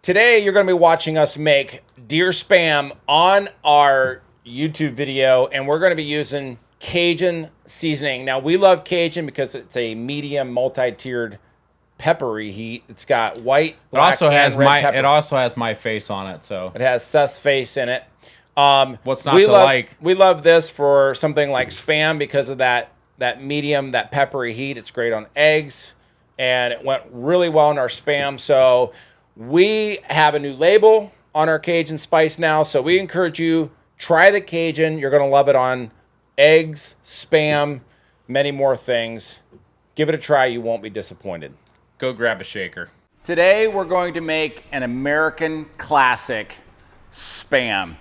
Today, you're going to be watching us make deer spam on our YouTube video, and we're going to be using Cajun seasoning. Now, we love Cajun because it's a medium multi-tiered peppery heat. It's got white, black, and red pepper. It also has my face on it, so it has Seth's face in it. What's not to like? We love this for something like spam because of that medium, that peppery heat. It's great on eggs, and it went really well in our spam. So we have a new label on our Cajun spice now, so we encourage you, try the Cajun. You're going to love it on eggs, spam, many more things. Give it a try. You won't be disappointed. Go grab a shaker. Today, we're going to make an American classic spam.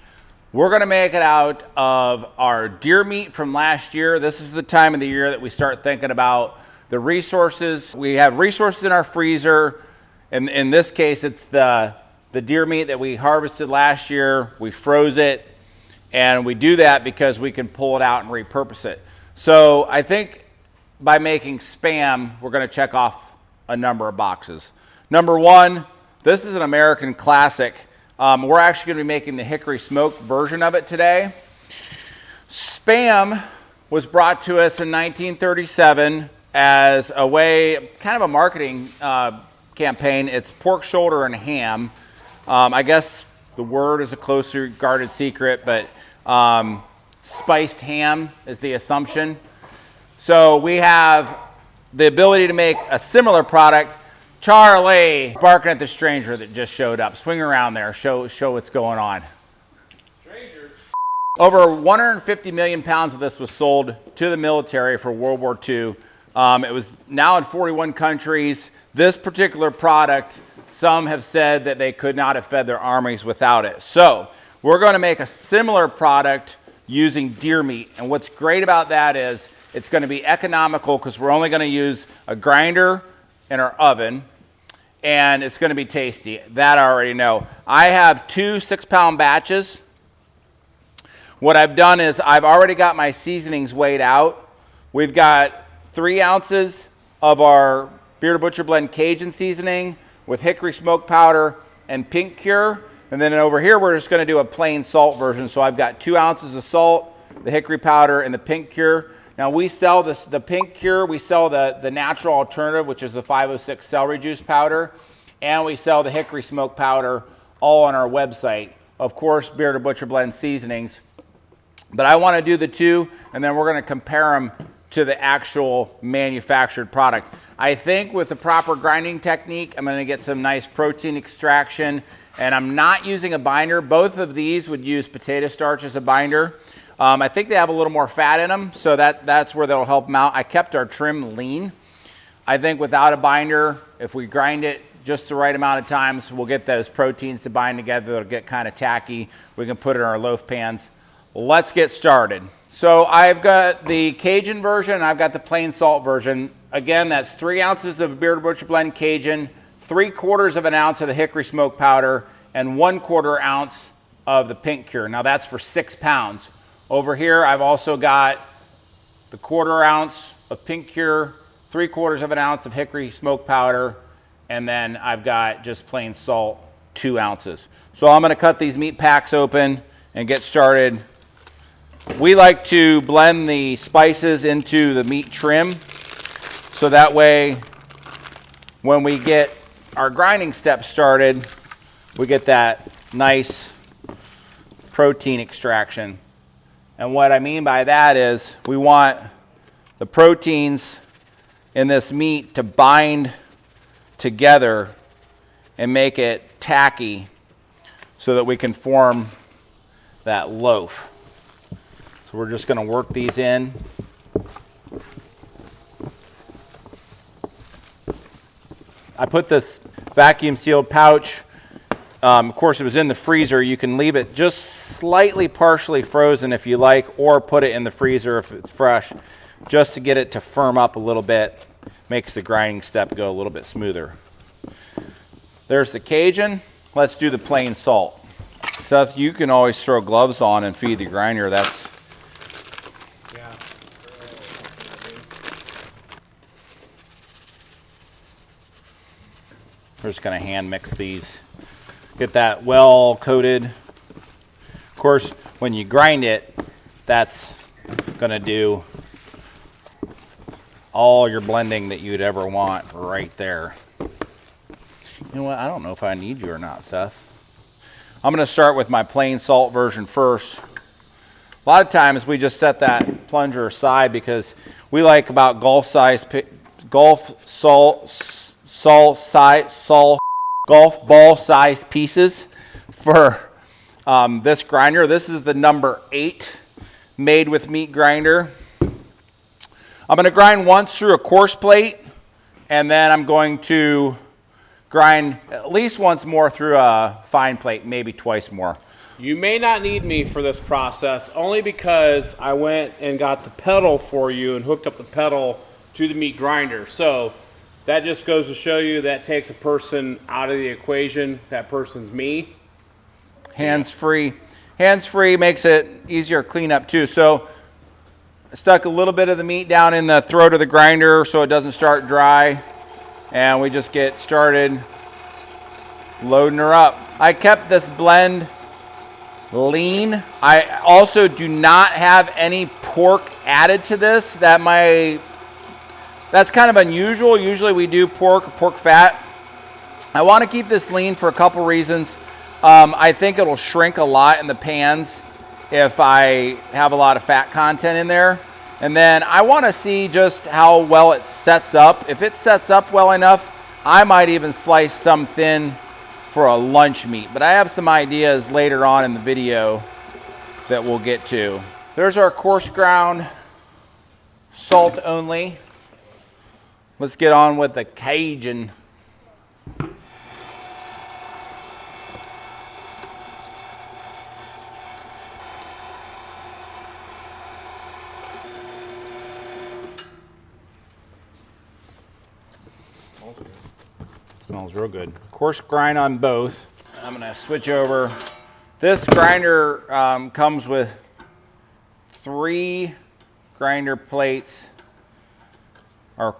We're going to make it out of our deer meat from last year. This is the time of the year that we start thinking about the resources. We have resources in our freezer. In this case, it's the deer meat that we harvested last year. We froze it, and we do that because we can pull it out and repurpose it. So I think by making spam, we're going to check off a number of boxes. Number one, this is an American classic. We're actually going to be making the hickory smoked version of it today. Spam was brought to us in 1937 as a way, kind of a marketing campaign. It's pork shoulder and ham. I guess the word is a closely guarded secret, but spiced ham is the assumption. So we have the ability to make a similar product. Charlie, barking at the stranger that just showed up. Swing around there, show what's going on. Strangers. Over 150 million pounds of this was sold to the military for World War II. It was now in 41 countries. This particular product, some have said that they could not have fed their armies without it. So we're going to make a similar product using deer meat. And what's great about that is it's going to be economical because we're only going to use a grinder in our oven, and it's going to be tasty. That I already know. I have 2 6-pound batches. What I've done is I've already got my seasonings weighed out. We've got 3 ounces of our Bearded Butcher Blend Cajun seasoning with hickory smoke powder and pink cure. And then over here, we're just going to do a plain salt version. So I've got 2 ounces of salt, the hickory powder, and the pink cure. Now we sell the pink cure, we sell the natural alternative, which is the 506 celery juice powder, and we sell the hickory smoke powder all on our website. Of course, Bearded Butcher Blend seasonings. But I want to do the 2, and then we're going to compare them to the actual manufactured product. I think with the proper grinding technique, I'm going to get some nice protein extraction, and I'm not using a binder. Both of these would use potato starch as a binder. I think they have a little more fat in them, so that's where they'll help them out. I kept our trim lean. I think without a binder, if we grind it just the right amount of times, we'll get those proteins to bind together. It'll get kind of tacky. We can put it in our loaf pans. Let's get started. So I've got the Cajun version, and I've got the plain salt version. Again, that's 3 ounces of Bearded Butcher Blend Cajun, 3/4 of an ounce of the hickory smoke powder, and 1/4 ounce of the pink cure. Now that's for 6 pounds. Over here, I've also got the 1/4 ounce of pink cure, 3/4 of an ounce of hickory smoke powder, and then I've got just plain salt, 2 ounces. So I'm going to cut these meat packs open and get started. We like to blend the spices into the meat trim, so that way when we get our grinding step started, we get that nice protein extraction. And what I mean by that is we want the proteins in this meat to bind together and make it tacky so that we can form that loaf. So we're just going to work these in. I put this vacuum sealed pouch. Of course, it was in the freezer. You can leave it just slightly partially frozen if you like, or put it in the freezer if it's fresh, just to get it to firm up a little bit. Makes the grinding step go a little bit smoother. There's the Cajun. Let's do the plain salt. Seth, you can always throw gloves on and feed the grinder. That's We're just going to hand mix these Get that well coated. Of course, when you grind it, that's gonna do all your blending that you'd ever want right there. You know what, I don't know if I need you or not, Seth. I'm gonna start with my plain salt version first. A lot of times we just set that plunger aside because we like about golf ball sized pieces for this grinder. This is the number 8 made with meat grinder. I'm going to grind once through a coarse plate, and then I'm going to grind at least once more through a fine plate, maybe twice more. You may not need me for this process, only because I went and got the pedal for you and hooked up the pedal to the meat grinder. So that just goes to show you that takes a person out of the equation. That person's me. Hands-free. Hands-free makes it easier to clean up too. So I stuck a little bit of the meat down in the throat of the grinder so it doesn't start dry. And we just get started loading her up. I kept this blend lean. I also do not have any pork added to this. That's kind of unusual. Usually we do pork fat. I want to keep this lean for a couple reasons. I think it'll shrink a lot in the pans if I have a lot of fat content in there. And then I want to see just how well it sets up. If it sets up well enough, I might even slice some thin for a lunch meat. But I have some ideas later on in the video that we'll get to. There's our coarse ground salt only. Let's get on with the Cajun. Smells real good. Coarse grind on both. I'm gonna switch over. This grinder comes with 3 grinder plates. Our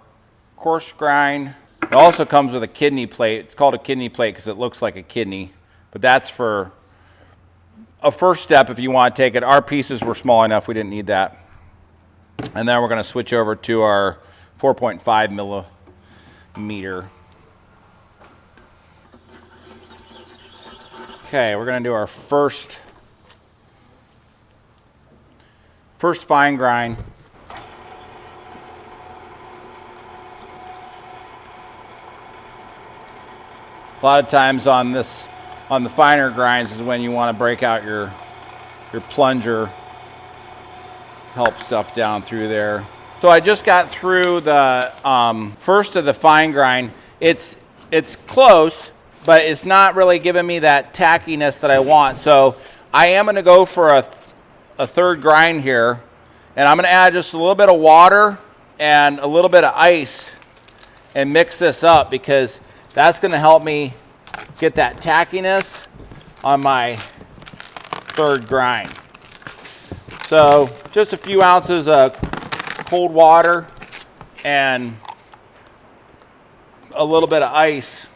coarse grind. It also comes with a kidney plate. It's called a kidney plate because it looks like a kidney, but that's for a first step if you want to take it. Our pieces were small enough, we didn't need that. And then we're gonna switch over to our 4.5 millimeter. Okay, we're gonna do our first fine grind. A lot of times on the finer grinds is when you want to break out your plunger, help stuff down through there. So I just got through the first of the fine grind. It's close, but it's not really giving me that tackiness that I want. So I am going to go for a third grind here, and I'm going to add just a little bit of water and a little bit of ice and mix this up because that's going to help me get that tackiness on my third grind. So just a few ounces of cold water and a little bit of ice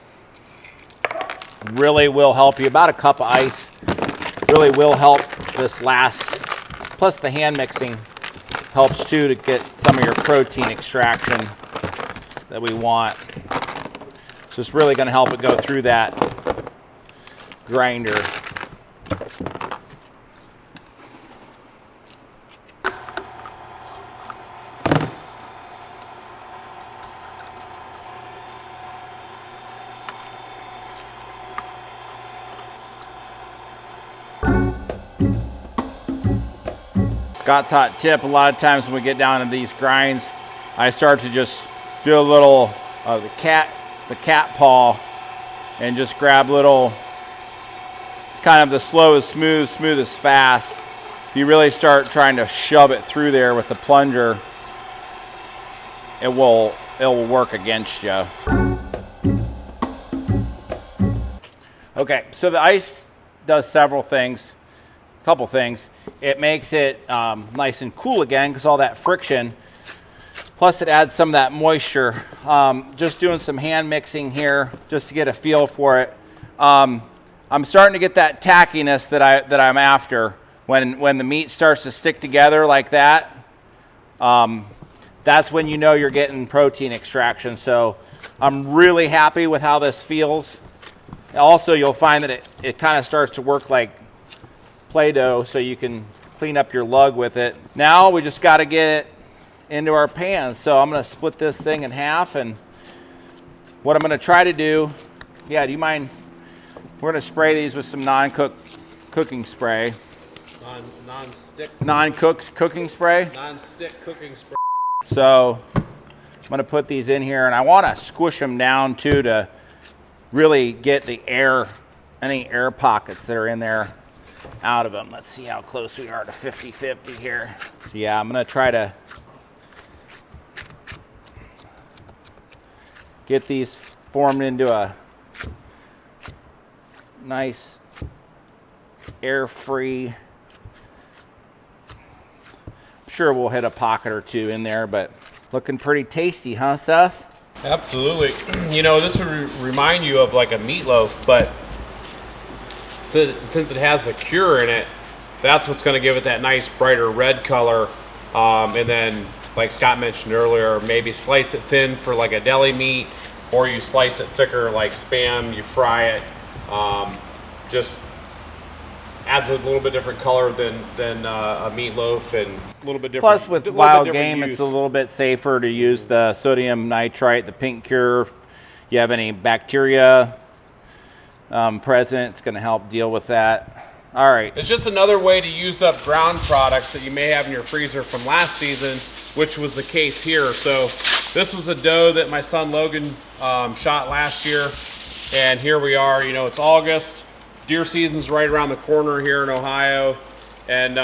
really will help you. About a cup of ice really will help this last. Plus the hand mixing helps too to get some of your protein extraction that we want. So it's really going to help it go through that grinder. Scott's hot tip, a lot of times when we get down to these grinds, I start to just do a little of the cat paw and just grab little, it's kind of the slow is smooth, smooth is fast. If you really start trying to shove it through there with the plunger, it will work against you. Okay, so the ice does several things, a couple things. It makes it nice and cool again because all that friction. Plus it adds some of that moisture. Just doing some hand mixing here just to get a feel for it. I'm starting to get that tackiness that I'm after. When the meat starts to stick together like that, that's when you know you're getting protein extraction. So I'm really happy with how this feels. Also, you'll find that it kind of starts to work like Play-Doh, so you can clean up your lug with it. Now we just got to get it into our pan. So I'm going to split this thing in half, and what I'm going to try to do, yeah, do you mind? We're going to spray these with some cooking spray. Non-cooked cooking spray? Non-stick cooking spray. So I'm going to put these in here, and I want to squish them down too to really get the air, any air pockets that are in there out of them. Let's see how close we are to 50-50 here. Yeah, I'm going to try to get these formed into a nice air-free. Sure, we'll hit a pocket or two in there, but looking pretty tasty, huh, Seth? Absolutely. You know, this would remind you of like a meatloaf, but since it has a cure in it, that's what's going to give it that nice brighter red color. And then, like Scott mentioned earlier, maybe slice it thin for like a deli meat, or you slice it thicker like Spam, you fry it. Just adds a little bit different color than a meatloaf, and a little bit different. Plus, with wild game, it's a little bit safer to use the sodium nitrite, the pink cure. If you have any bacteria present, it's going to help deal with that. All right. It's just another way to use up ground products that you may have in your freezer from last season, which was the case here. So this was a doe that my son Logan shot last year, and here we are. You know, it's August. Deer season's right around the corner here in Ohio, and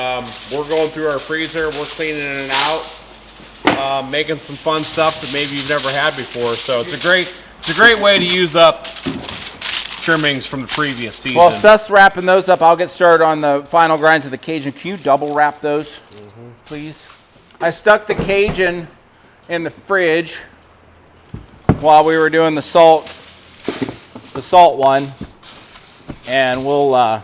we're going through our freezer. We're cleaning it out, making some fun stuff that maybe you've never had before. So it's a great way to use up trimmings from the previous season. Well, Seth's wrapping those up. I'll get started on the final grinds of the Cajun. Can you double wrap those, please? I stuck the Cajun in the fridge while we were doing the salt one. And we'll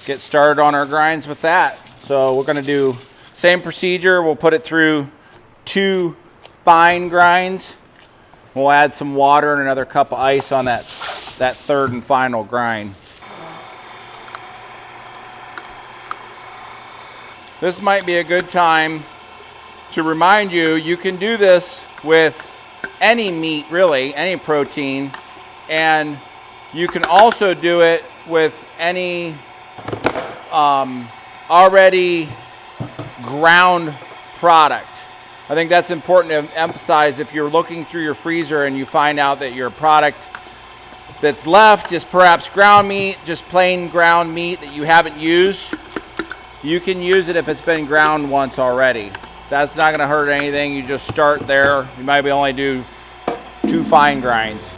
get started on our grinds with that. So we're going to do same procedure. We'll put it through 2 fine grinds. We'll add some water and another cup of ice on that third and final grind. This might be a good time to remind you, you can do this with any meat, really, any protein, and you can also do it with any already ground product. I think that's important to emphasize. If you're looking through your freezer and you find out that your product that's left is perhaps ground meat, just plain ground meat that you haven't used, you can use it if it's been ground once already. That's not going to hurt anything. You just start there. You might only do 2 fine grinds.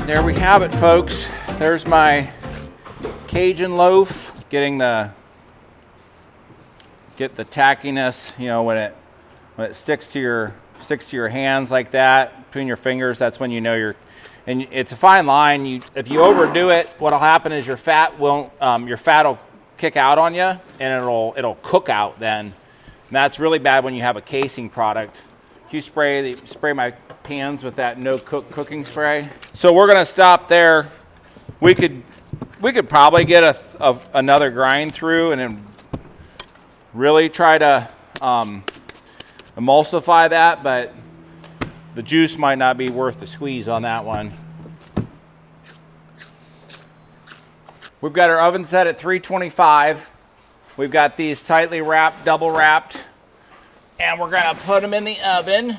There we have it, folks. There's my Cajun loaf. Get the tackiness, you know, when it sticks to your hands like that, between your fingers, that's when you know and it's a fine line. If you overdo it, what'll happen is your fat will kick out on you, and it'll cook out then. And that's really bad when you have a casing product. You spray my pans with that cooking spray. So we're gonna stop there. We could probably get another grind through and then really try to emulsify that, but the juice might not be worth the squeeze on that one. We've got our oven set at 325. We've got these tightly wrapped, double wrapped, and we're gonna put them in the oven.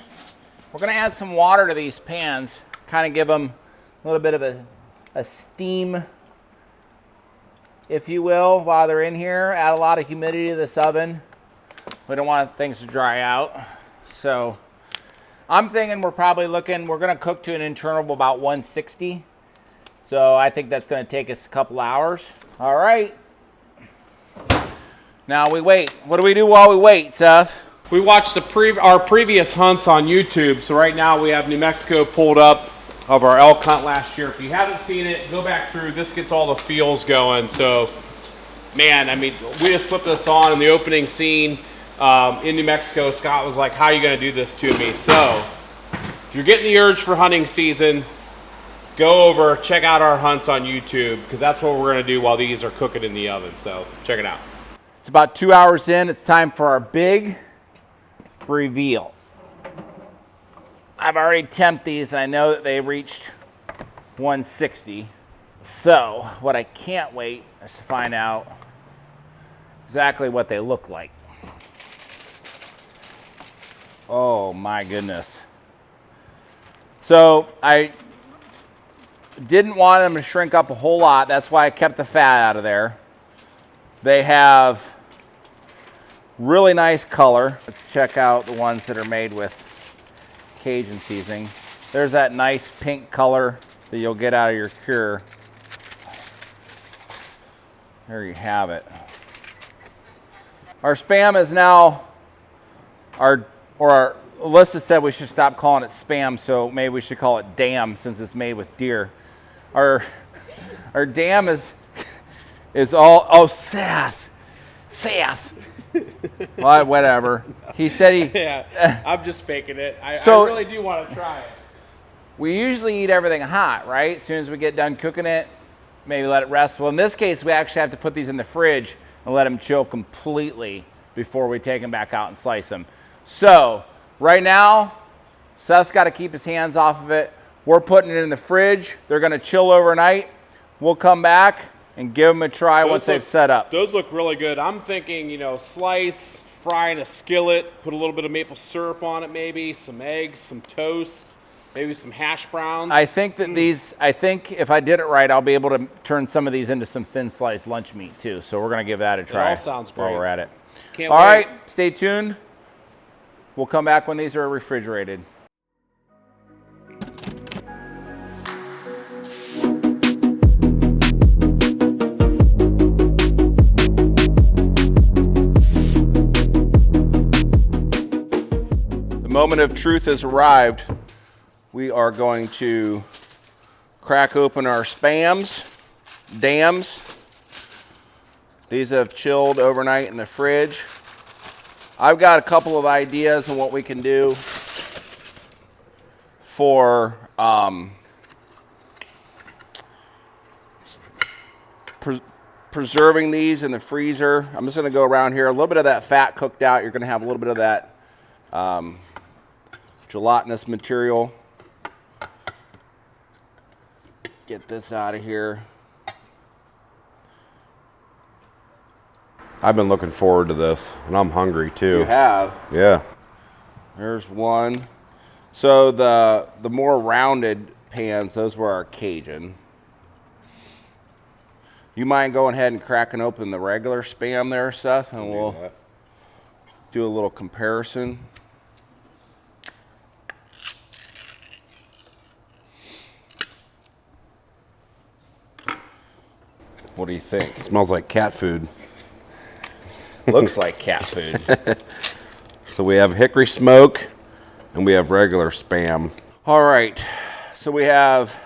We're gonna add some water to these pans, kind of give them a little bit of a steam, if you will, while they're in here. Add a lot of humidity to this oven. We don't want things to dry out. So I'm thinking we're probably looking, we're going to cook to an internal of about 160. So I think that's going to take us a couple hours. All right. Now we wait. What do we do while we wait, Seth? We watched our previous hunts on YouTube, so right now we have New Mexico pulled up of our elk hunt last year. If you haven't seen it, go back through. This gets all the feels going. So, man, I mean, we just flipped this on in the opening scene in New Mexico. Scott was like, how are you going to do this to me? So, if you're getting the urge for hunting season, go over, check out our hunts on YouTube, because that's what we're going to do while these are cooking in the oven. So, check it out. It's about 2 hours in. It's time for our big reveal. I've already temped these, and I know that they reached 160. So what I can't wait is to find out exactly what they look like. Oh my goodness. So I didn't want them to shrink up a whole lot. That's why I kept the fat out of there. They have really nice color. Let's check out the ones that are made with Cajun seasoning. There's that nice pink color that you'll get out of your cure. There you have it. Our Spam is now, our Alyssa said we should stop calling it Spam, so maybe we should call it Dam since it's made with deer. Our Dam is all, oh, Seth. Well, whatever. He said he... Yeah, I'm just faking it. I really do want to try it. We usually eat everything hot, right? As soon as we get done cooking it, maybe let it rest. Well, in this case, we actually have to put these in the fridge and let them chill completely before we take them back out and slice them. So, right now, Seth's got to keep his hands off of it. We're putting it in the fridge. They're going to chill overnight. We'll come back and give them a try once they've set up. Those look really good. I'm thinking, slice, fry in a skillet, put a little bit of maple syrup on it maybe, some eggs, some toast, maybe some hash browns. I think that if I did it right, I'll be able to turn some of these into some thin sliced lunch meat too. So we're going to give that a try. It all sounds great. While we're at it. Can't all wait. right, stay tuned. We'll come back when these are refrigerated. The moment of truth has arrived. We are going to crack open our Spams, Dams. These have chilled overnight in the fridge. I've got a couple of ideas on what we can do for preserving these in the freezer. I'm just going to go around here. A little bit of that fat cooked out. You're going to have a little bit of that gelatinous material. Get this out of here. I've been looking forward to this, and I'm hungry too. You have? Yeah. There's one. So the more rounded pans, those were our Cajun. You mind going ahead and cracking open the regular Spam there, Seth, and we'll do a little comparison. What do you think? It smells like cat food. Looks like cat food. So we have hickory smoke and we have regular Spam. All right, so we have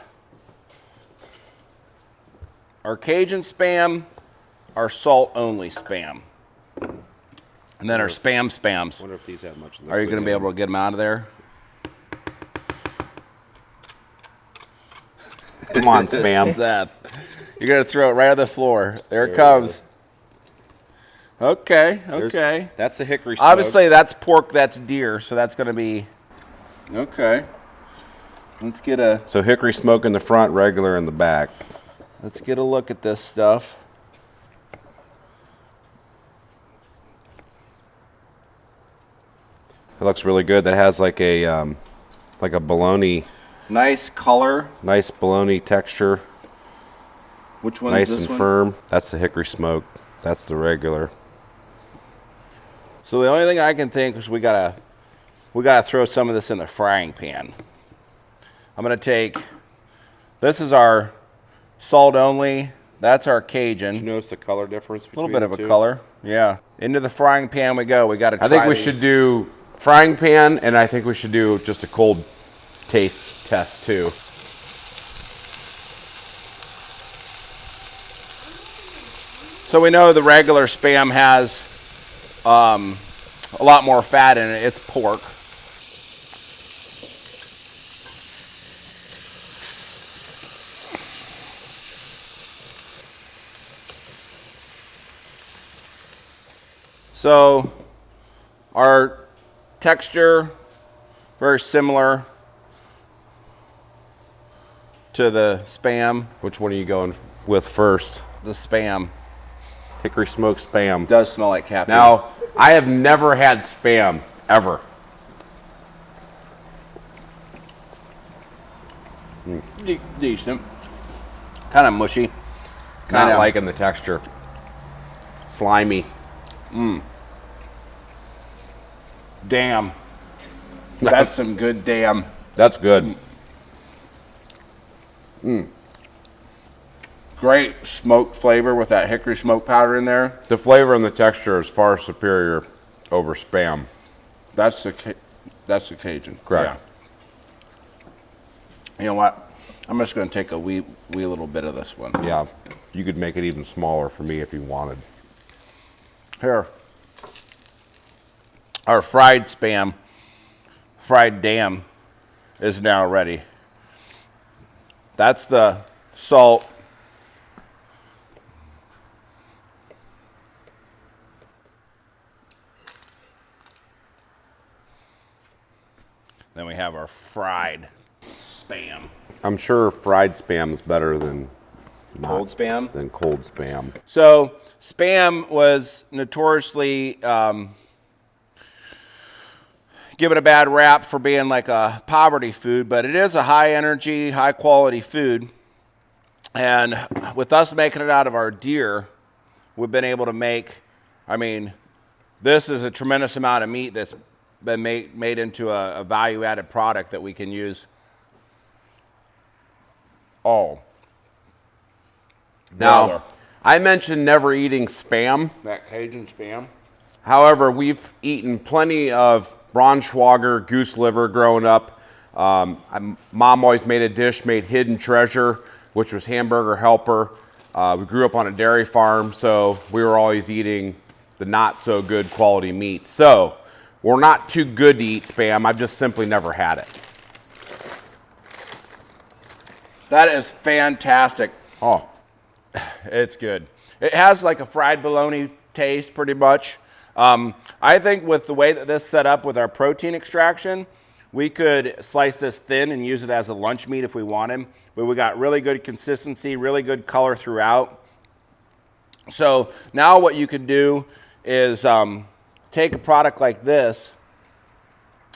our Cajun Spam, our salt-only Spam, and then our Spams. I wonder if these have much liquid. Are you going to be able to get them out of there? Come on, Spam. Seth, you're going to throw it right on the floor. There it comes. Okay. That's the hickory smoke. Obviously, that's pork, that's deer, so that's going to be... Okay. Let's get a... So hickory smoke in the front, regular in the back. Let's get a look at this stuff. It looks really good. That has like a bologna. Nice color. Nice bologna texture. Which one nice is this and firm. That's the hickory smoke. That's the regular. So the only thing I can think is we got to we got to throw some of this in the frying pan. I'm going to take, this is our salt only. That's our Cajun. You notice the color difference A between little bit of the a two? color. Yeah. Into the frying pan we go. We got to try I think we these. should do frying pan, and I think we should do just a cold taste test too. So we know the regular Spam has a lot more fat in it. It's pork. So our texture, very similar to the Spam. Which one are you going with first? The Spam Hickory smoked Spam. does smell like cat food. Now, I have never had Spam, ever. Decent. Kind of mushy. Not liking the texture. Slimy. Damn. That's some good damn. That's good. Great smoked flavor with that hickory smoke powder in there. The flavor and the texture is far superior over Spam. That's the Cajun. Correct. Yeah. You know what? I'm just going to take a wee little bit of this one. Yeah, you could make it even smaller for me if you wanted. Here. Our fried Spam, fried damn, is now ready. That's the salt. Then we have our fried Spam. I'm sure fried Spam is better than Cold Spam? Than cold Spam. So Spam was notoriously given a bad rap for being like a poverty food, but it is a high energy, high quality food. And with us making it out of our deer, we've been able to make, I mean, this is a tremendous amount of meat that's been made into a value-added product that we can use. Oh. Now, Brother. I mentioned never eating Spam. That Cajun Spam? However, we've eaten plenty of Braunschweiger goose liver growing up. Mom always made a dish, made Hidden Treasure, which was hamburger helper. We grew up on a dairy farm, so we were always eating the not so good quality meat. So we're not too good to eat Spam. I've just simply never had it. That is fantastic. Oh, It's good. It has like a fried bologna taste pretty much. I think with the way that this is set up with our protein extraction, we could slice this thin and use it as a lunch meat if we wanted. But we got really good consistency, really good color throughout. So now what you could do is take a product like this.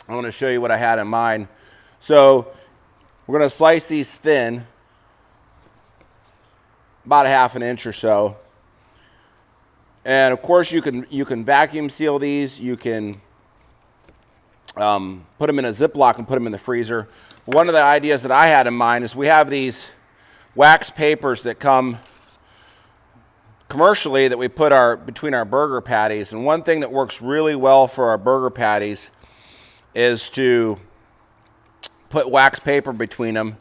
I want to show you what I had in mind. So we're going to slice these thin, about a half an inch or so. And of course you can vacuum seal these. You can put them in a Ziploc and put them in the freezer. One of the ideas that I had in mind is we have these wax papers that come commercially that we put between our burger patties. And one thing that works really well for our burger patties is to put wax paper between them.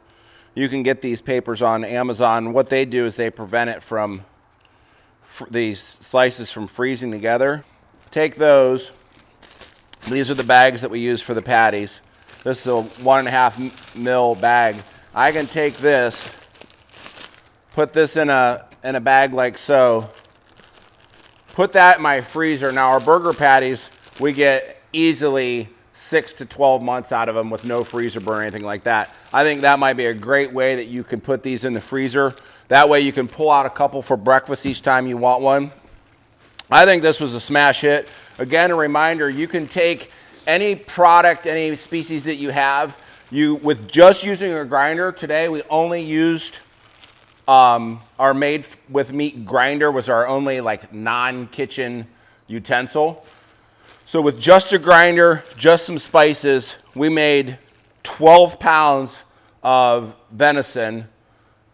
You can get these papers on Amazon. What they do is they prevent it from these slices from freezing together. Take those. These are the bags that we use for the patties. This is a 1.5 mil bag. I can take this, put this in a bag like so, put that in my freezer. Now our burger patties, we get easily 6 to 12 months out of them with no freezer burn or anything like that. I think that might be a great way that you can put these in the freezer. That way you can pull out a couple for breakfast each time you want one. I think this was a smash hit. Again, a reminder, you can take any product, any species that you have, with just using a grinder. Today we only used our made with meat grinder was our only like non-kitchen utensil. So with just a grinder, just some spices, we made 12 pounds of venison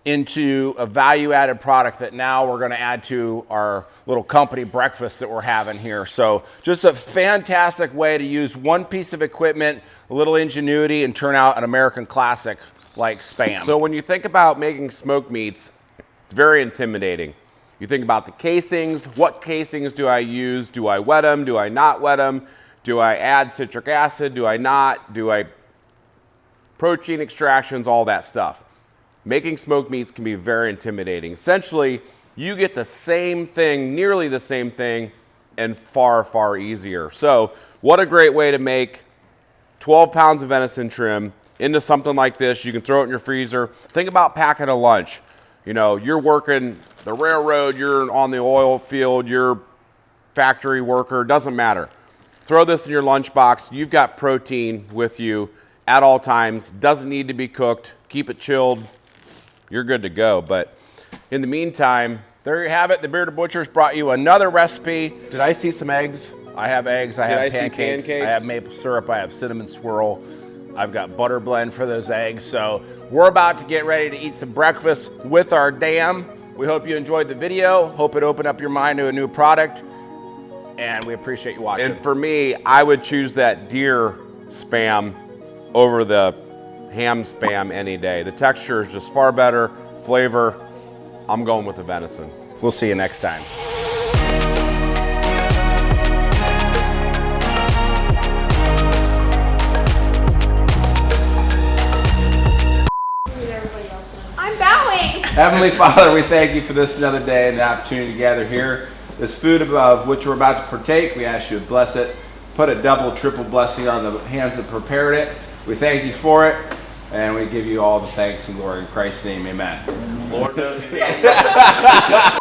into a value-added product that now we're going to add to our little company breakfast that we're having here. So just a fantastic way to use one piece of equipment, a little ingenuity, and turn out an American classic like Spam. So when you think about making smoked meats, it's very intimidating. You think about the casings. What casings do I use? Do I wet them? Do I not wet them? Do I add citric acid? Do I not? Do I protein extractions? All that stuff. Making smoked meats can be very intimidating. Essentially, you get the same thing, nearly the same thing, and far, far easier. So what a great way to make 12 pounds of venison trim into something like this. You can throw it in your freezer. Think about packing a lunch. You know, you're working the railroad, you're on the oil field, you're factory worker, doesn't matter. Throw this in your lunchbox. You've got protein with you at all times. Doesn't need to be cooked. Keep it chilled. You're good to go. But in the meantime, there you have it. The Bearded Butcher's brought you another recipe. did I see some eggs? I have eggs, I Did I have see pancakes, pancakes? I have maple syrup, I have cinnamon swirl, I've got butter blend for those eggs. So we're about to get ready to eat some breakfast with our dam. We hope you enjoyed the video. Hope it opened up your mind to a new product. And we appreciate you watching. And for me, I would choose that deer Spam over the ham Spam any day. The texture is just far better. Flavor, I'm going with the venison. We'll see you next time. I'm bowing. Heavenly Father, we thank you for this another day and the opportunity to gather here. This food of which we're about to partake, we ask you to bless it. Put a double, triple blessing on the hands that prepared it. We thank you for it, and we give you all the thanks and glory in Christ's name. Amen. Lord knows he needs it.